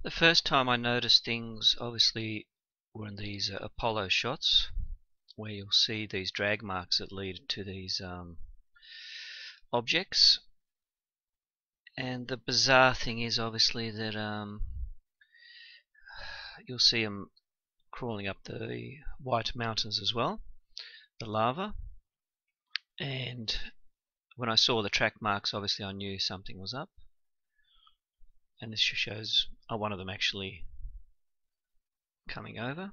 The first time I noticed things obviously were in these Apollo shots, where you'll see these drag marks that lead to these objects. And the bizarre thing is obviously that you'll see them crawling up the White Mountains as well, the lava. And when I saw the track marks, obviously I knew something was up. And this shows one of them actually coming over.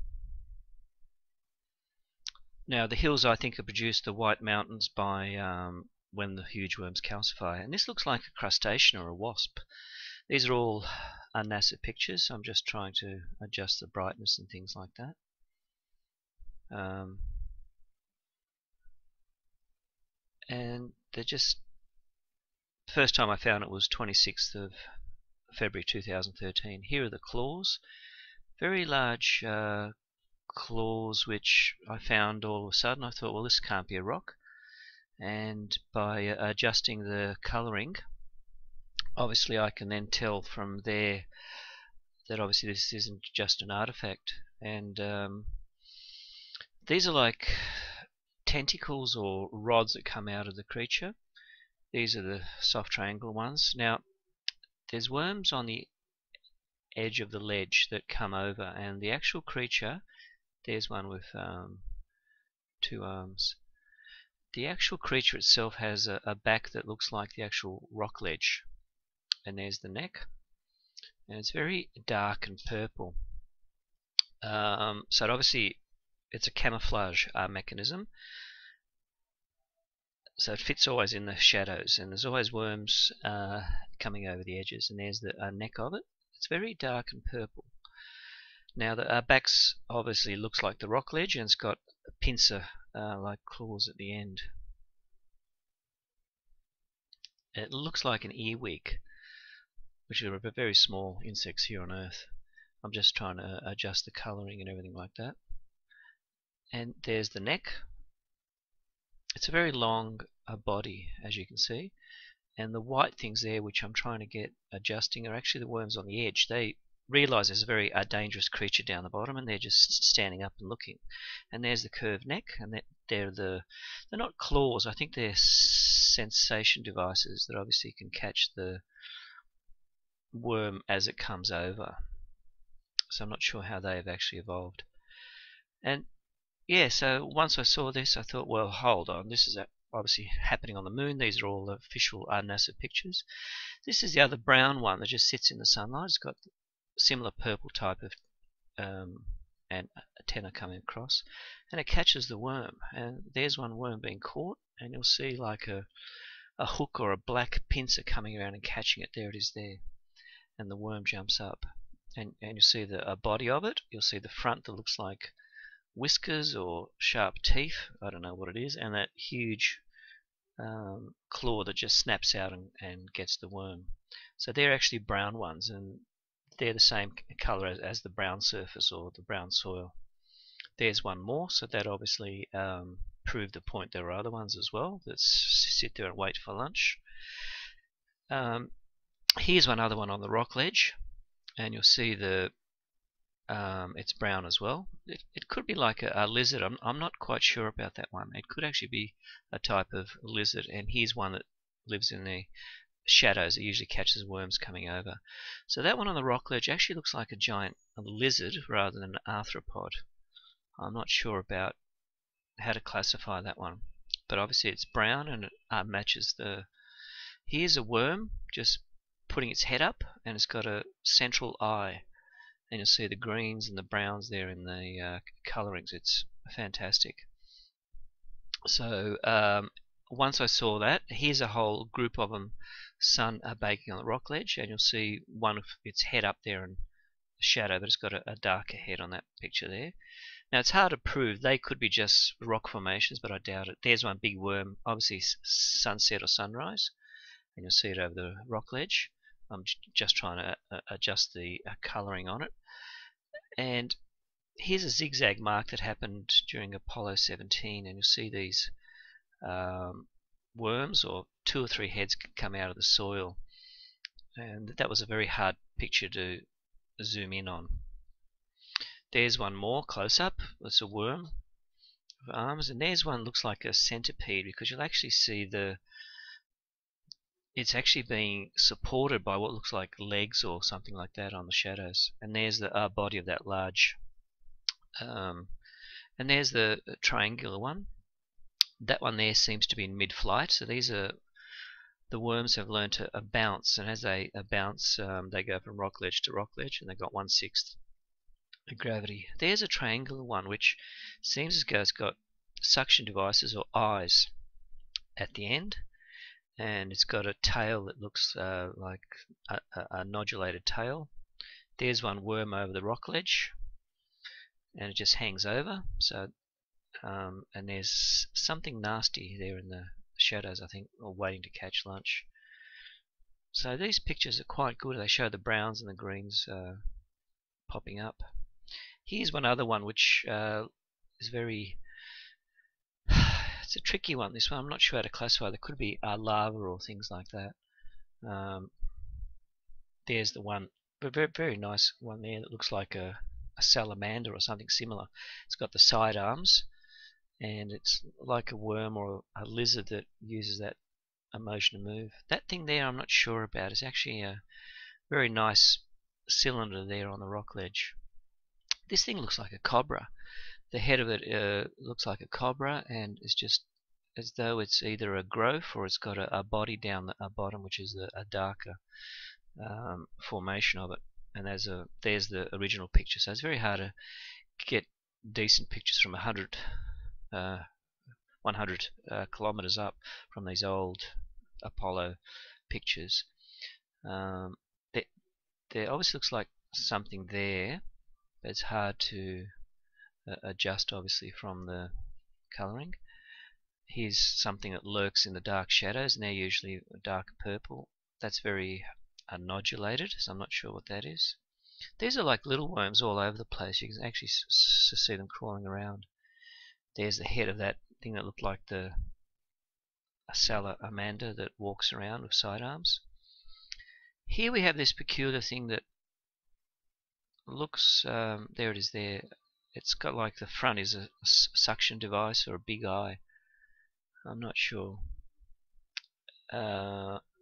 Now the hills I think are produced, the White Mountains, by when the huge worms calcify. And this looks like a crustacean or a wasp. These are all NASA pictures, so I'm just trying to adjust the brightness and things like that. And they're just, the first time I found it was 26th of February 2013. Here are the claws, very large claws, which I found all of a sudden. I thought, well, this can't be a rock. And by adjusting the colouring, obviously I can then tell from there that obviously this isn't just an artifact. And these are like tentacles or rods that come out of the creature. These are the soft triangle ones. Now there's worms on the edge of the ledge that come over, and the actual creature, there's one with two arms. The actual creature itself has a back that looks like the actual rock ledge, and there's the neck, and it's very dark and purple. So obviously it's a camouflage mechanism, so it fits always in the shadows, and there's always worms coming over the edges. And there's the neck of it. It's very dark and purple. Now the back's obviously looks like the rock ledge, and it's got a pincer like claws at the end. It looks like an earwig, which are very small insects here on Earth. I'm just trying to adjust the colouring and everything like that. And there's the neck. It's a very long body, as you can see, and the white things there, which I'm trying to get adjusting, are actually the worms on the edge. They realize there's a very dangerous creature down the bottom, and they're just standing up and looking. And there's the curved neck, and they're not claws. I think they're sensation devices that obviously can catch the worm as it comes over. So I'm not sure how they've actually evolved. And yeah, so once I saw this, I thought, well, hold on, this is obviously happening on the moon. These are all the official NASA pictures. This is the other brown one that just sits in the sunlight. It's got similar purple type of antenna coming across, and it catches the worm. And there's one worm being caught, and you'll see like a hook or a black pincer coming around and catching it. There it is there, and the worm jumps up, and you'll see the body of it. You'll see the front that looks like whiskers or sharp teeth, I don't know what it is, and that huge claw that just snaps out and gets the worm. So they're actually brown ones, and they're the same color as the brown surface or the brown soil. There's one more, so that obviously proved the point. There are other ones as well that sit there and wait for lunch. Here's one other one on the rock ledge, and you'll see it's brown as well. It could be like a lizard. I'm not quite sure about that one. It could actually be a type of lizard, and here's one that lives in the shadows. It usually catches worms coming over. So that one on the rock ledge actually looks like a giant lizard rather than an arthropod. I'm not sure about how to classify that one, but obviously it's brown and it matches the... Here's a worm just putting its head up, and it's got a central eye. And you'll see the greens and the browns there in the colorings. It's fantastic. So once I saw that, here's a whole group of them baking on the rock ledge, and you'll see one of its head up there in the shadow, but it's got a darker head on that picture there. Now it's hard to prove. They could be just rock formations, but I doubt it. There's one big worm, obviously sunset or sunrise, and you'll see it over the rock ledge. I'm just trying to adjust the colouring on it. And here's a zigzag mark that happened during Apollo 17, and you'll see these worms, or 2 or 3 heads, come out of the soil. And that was a very hard picture to zoom in on. There's one more close up. It's a worm with arms, and there's one looks like a centipede, because you'll actually see it's actually being supported by what looks like legs or something like that on the shadows. And there's the body of that large, and there's the triangular one. That one there seems to be in mid-flight. So these are the worms have learned to bounce, and as they bounce, they go from rock ledge to rock ledge, and they've got 1/6 gravity. There's a triangular one which seems as though it's got suction devices or eyes at the end, and it's got a tail that looks like a nodulated tail. There's one worm over the rock ledge, and it just hangs over. So, and there's something nasty there in the shadows, I think, or waiting to catch lunch. So these pictures are quite good. They show the browns and the greens popping up. Here's one other one which is very it's a tricky one, this one. I'm not sure how to classify. There could be lava or things like that. There's the one, but very, very nice one there that looks like a salamander or something similar. It's got the side arms, and it's like a worm or a lizard that uses that motion to move. That thing there I'm not sure about. It's actually a very nice cylinder there on the rock ledge. This thing looks like a cobra. The head of it looks like a cobra, and it's just as though it's either a growth or it's got a body down the bottom, which is a darker formation of it. And there's the original picture. So it's very hard to get decent pictures from 100 kilometers up from these old Apollo pictures. There obviously looks like something there, but it's hard to adjust obviously from the colouring. Here's something that lurks in the dark shadows, and they're usually dark purple. That's very nodulated, so I'm not sure what that is. These are like little worms all over the place. You can actually see them crawling around. There's the head of that thing that looked like a salamander that walks around with sidearms. Here we have this peculiar thing that looks, there it is there. It's got like the front is a suction device or a big eye. I'm not sure.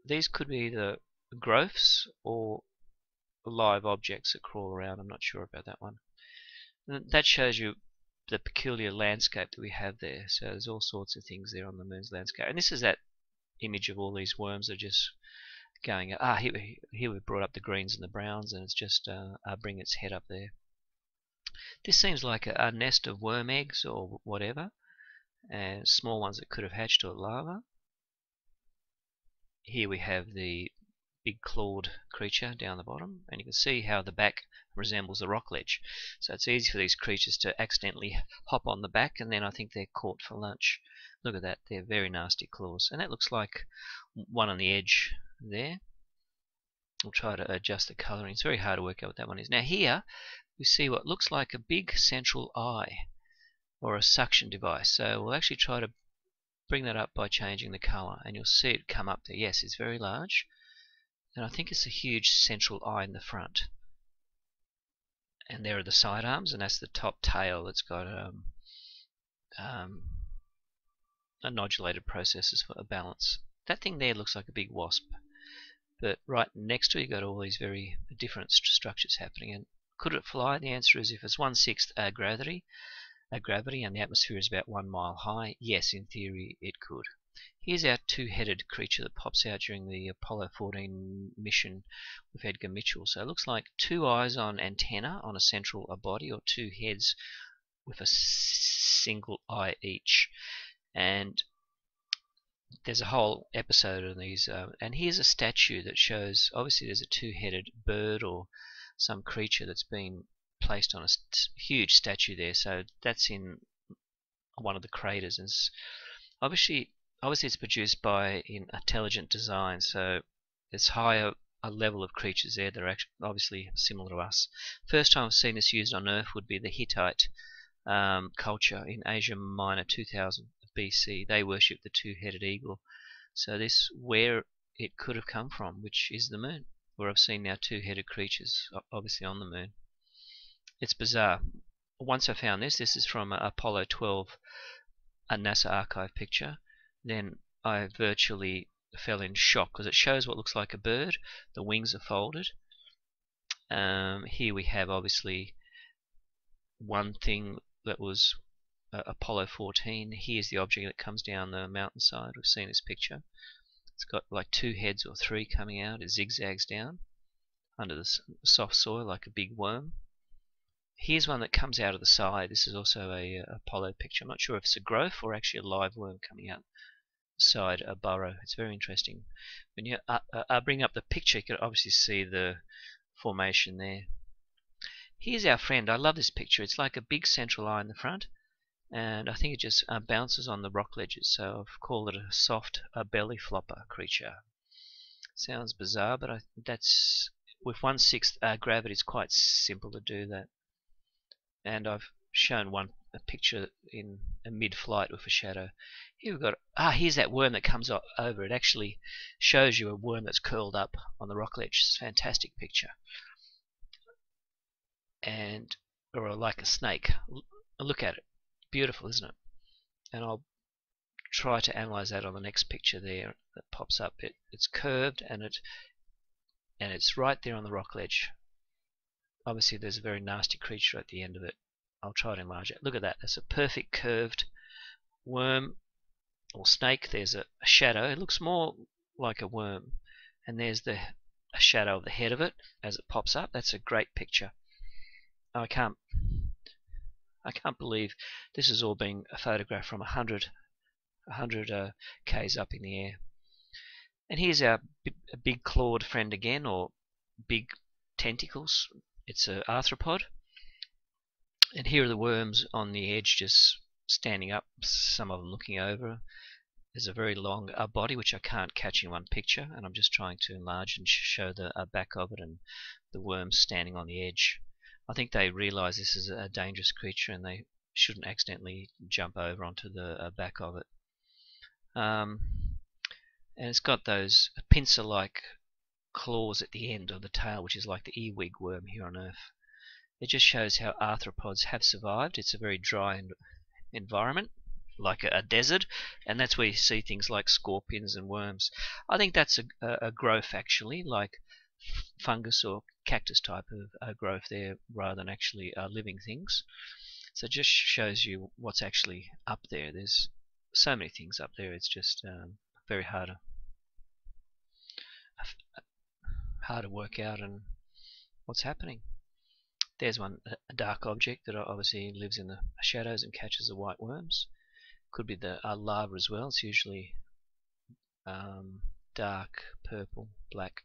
These could be the growths or live objects that crawl around. I'm not sure about that one. That shows you the peculiar landscape that we have there. So there's all sorts of things there on the moon's landscape. And this is that image of all these worms that are just going. Here we brought up the greens and the browns, and it's just bringing its head up there. This seems like a nest of worm eggs or whatever, and small ones that could have hatched or larvae. Here we have the big clawed creature down the bottom, and you can see how the back resembles the rock ledge. So it's easy for these creatures to accidentally hop on the back, and then I think they're caught for lunch. Look at that, they're very nasty claws. And that looks like one on the edge there. We'll try to adjust the colouring. It's very hard to work out what that one is. Now here we see what looks like a big central eye or a suction device. So we'll actually try to bring that up by changing the colour, and you'll see it come up there. Yes, it's very large, and I think it's a huge central eye in the front. And there are the side arms, and that's the top tail that's got nodulated processes for a balance. That thing there looks like a big wasp, but right next to it you've got all these very different structures happening. And could it fly? The answer is if it's 1/6 gravity and the atmosphere is about 1 mile high, yes, in theory it could. Here's our two-headed creature that pops out during the Apollo 14 mission with Edgar Mitchell. So it looks like two eyes on antenna on a central body, or two heads with a single eye each. And there's a whole episode of these. And here's a statue that shows, obviously there's a two-headed bird or some creature that's been placed on a huge statue there. So that's in one of the craters. And obviously it's produced by Intelligent Design, so it's higher a level of creatures there that are actually obviously similar to us. First time I've seen this used on Earth would be the Hittite culture in Asia Minor 2000 BC. They worshipped the two-headed eagle. So this where it could have come from, which is the moon, where I've seen now two-headed creatures, obviously on the moon. It's bizarre. Once I found this is from Apollo 12, a NASA archive picture. Then I virtually fell in shock because it shows what looks like a bird. The wings are folded. Here we have obviously one thing that was Apollo 14. Here's the object that comes down the mountainside. We've seen this picture. It's got like two heads or three coming out. It zigzags down under the soft soil like a big worm. Here's one that comes out of the side. This is also a Apollo picture. I'm not sure if it's a growth or actually a live worm coming out the side, a burrow. It's very interesting. When you bring up the picture, you can obviously see the formation there. Here's our friend. I love this picture. It's like a big central eye in the front, and I think it just bounces on the rock ledges. So I've called it a soft belly flopper creature. Sounds bizarre, but that's with 1/6 gravity. It's quite simple to do that. And I've shown a picture in a mid-flight with a shadow. Here we've got here's that worm that comes over. It actually shows you a worm that's curled up on the rock ledge. It's a fantastic picture. And or like a snake. Look at it. Beautiful, isn't it? And I'll try to analyze that on the next picture there that pops up. It's curved and it's right there on the rock ledge. Obviously there's a very nasty creature at the end of it. I'll try to enlarge it. Look at that. That's a perfect curved worm or snake. There's a shadow. It looks more like a worm. And there's a shadow of the head of it as it pops up. That's a great picture. I can't believe this is all being photographed from 100 k's up in the air. And here's our big clawed friend again, or big tentacles. It's an arthropod. And here are the worms on the edge just standing up, some of them looking over. There's a very long body which I can't catch in one picture, and I'm just trying to enlarge and show the back of it and the worms standing on the edge. I think they realize this is a dangerous creature and they shouldn't accidentally jump over onto the back of it. And it's got those pincer-like claws at the end of the tail, which is like the earwig worm here on Earth. It just shows how arthropods have survived. It's a very dry environment, like a desert, and that's where you see things like scorpions and worms. I think that's a growth actually, like fungus or cactus type of growth there, rather than actually living things. So it just shows you what's actually up there. There's so many things up there. It's just very hard to work out and what's happening. There's one, a dark object that obviously lives in the shadows and catches the white worms. Could be the larva as well. It's usually dark purple, black